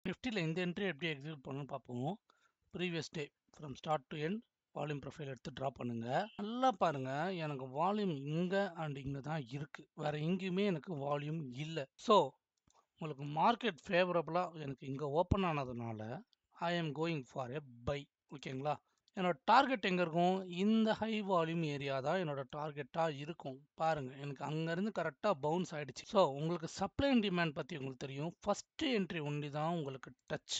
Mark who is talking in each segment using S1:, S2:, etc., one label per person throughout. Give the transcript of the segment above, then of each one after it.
S1: நிஃப்டியில் இந்த என்ட்ரி எப்படி எக்ஸிக்யூட் பண்ணணும்னு பார்ப்போம். Previous day from start to end volume profile எடுத்து ட்ரா பண்ணுங்க. நல்லா பாருங்க, எனக்கு வால்யூம் இங்கே அண்ட் இங்கே தான் இருக்கு, வேற எங்கேயுமே எனக்கு வால்யூம் இல்லை. ஸோ உங்களுக்கு மார்க்கெட் ஃபேவரபுளாக எனக்கு இங்கே ஓப்பன் ஆனதுனால I am going for a buy. ஓகேங்களா? என்னோட டார்கெட் எங்கே இருக்கும்? இந்த ஹை வால்யூம் ஏரியா தான் என்னோட டார்கெட்டாக இருக்கும். பாருங்க, எனக்கு அங்கேருந்து கரெக்டாக பவுன்ஸ் ஆயிடுச்சு. ஸோ உங்களுக்கு சப்ளை அண்ட் டிமாண்ட் பற்றி உங்களுக்கு தெரியும். ஃபஸ்ட்டு என்ட்ரி ஒன்லி தான் உங்களுக்கு டச்.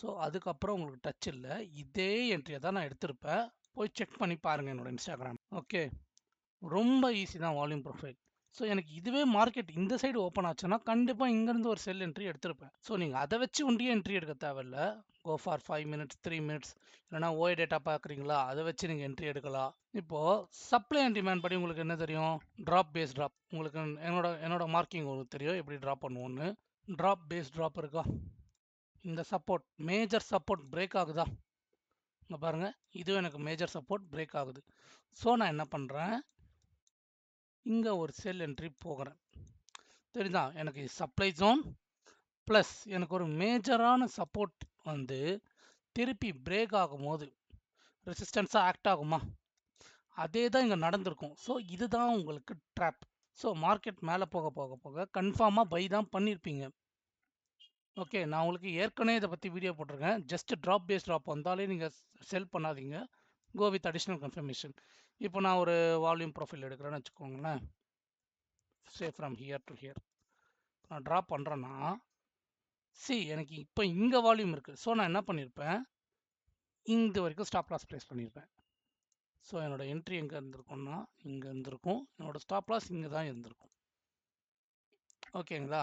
S1: ஸோ அதுக்கப்புறம் உங்களுக்கு டச் இல்லை. இதே என்ட்ரியை தான் நான் எடுத்திருப்பேன். போய் செக் பண்ணி பாருங்கள் என்னோட இன்ஸ்டாகிராம். ஓகே, ரொம்ப ஈஸி தான் வால்யூம் ப்ரொஃபைல். ஸோ எனக்கு இதுவே மார்க்கெட் இந்த சைடு ஓப்பன் ஆச்சுன்னா கண்டிப்பாக இங்கேருந்து ஒரு செல் என்ட்ரி எடுத்திருப்பேன். ஸோ நீங்கள் அதை வச்சு ஒண்டியே என்ட்ரி எடுக்க தேவையில்ல. கோ ஃபார் 5 மினிட்ஸ் 3 மினிட்ஸ் இல்லைனா ஓஏ டேட்டா பார்க்குறீங்களா, அதை வச்சு நீங்கள் என்ட்ரி எடுக்கலாம். இப்போது சப்ளை அண்ட் டிமாண்ட் படி உங்களுக்கு என்ன தெரியும்? Drop base drop. உங்களுக்கு என்னோட மார்க்கிங் உங்களுக்கு தெரியும் எப்படி ட்ராப் பண்ணுவோன்னு. ட்ராப் பேஸ் ட்ராப் இருக்கா? இந்த சப்போர்ட் மேஜர் சப்போர்ட் பிரேக் ஆகுதா? இங்கே பாருங்கள், இதுவும் எனக்கு மேஜர் சப்போர்ட் பிரேக் ஆகுது. ஸோ நான் என்ன பண்ணுறேன், இங்கே ஒரு செல் என்ட்ரி போகிறேன். தெரியுதா? எனக்கு சப்ளை ஜோன் ப்ளஸ் எனக்கு ஒரு மேஜரான சப்போர்ட் வந்து திருப்பி பிரேக் ஆகும்போது ரெசிஸ்டன்ஸாக ஆக்ட் ஆகுமா? அதே தான் இங்கே நடந்திருக்கும். ஸோ இதுதான் உங்களுக்கு ட்ராப். ஸோ மார்க்கெட் மேலே போக போக போக கன்ஃபார்மாக பை தான் பண்ணியிருப்பீங்க. ஓகே, நான் உங்களுக்கு ஏற்கனவே இதை பற்றி வீடியோ போட்டிருக்கேன். ஜஸ்ட் ட்ராப் பேஸ் ட்ராப் வந்தாலே நீங்கள் செல் பண்ணாதீங்க. Go with additional confirmation. இப்போ நான் ஒரு வால்யூம் ப்ரொஃபைல் எடுக்கிறேன்னு வச்சுக்கோங்களேன். Say from here to here நான் ட்ராப் பண்ணுறேன்னா, எனக்கு இப்போ இங்கே வால்யூம் இருக்குது. ஸோ நான் என்ன பண்ணியிருப்பேன், இங்கே வரைக்கும் ஸ்டாப் லாஸ் ப்ளேஸ் பண்ணியிருப்பேன். ஸோ என்னோட என்ட்ரி எங்கே இருந்திருக்கும்னா இங்கே இருந்திருக்கும். என்னோட ஸ்டாப் லாஸ் இங்கே தான் இருந்திருக்கும். ஓகேங்களா?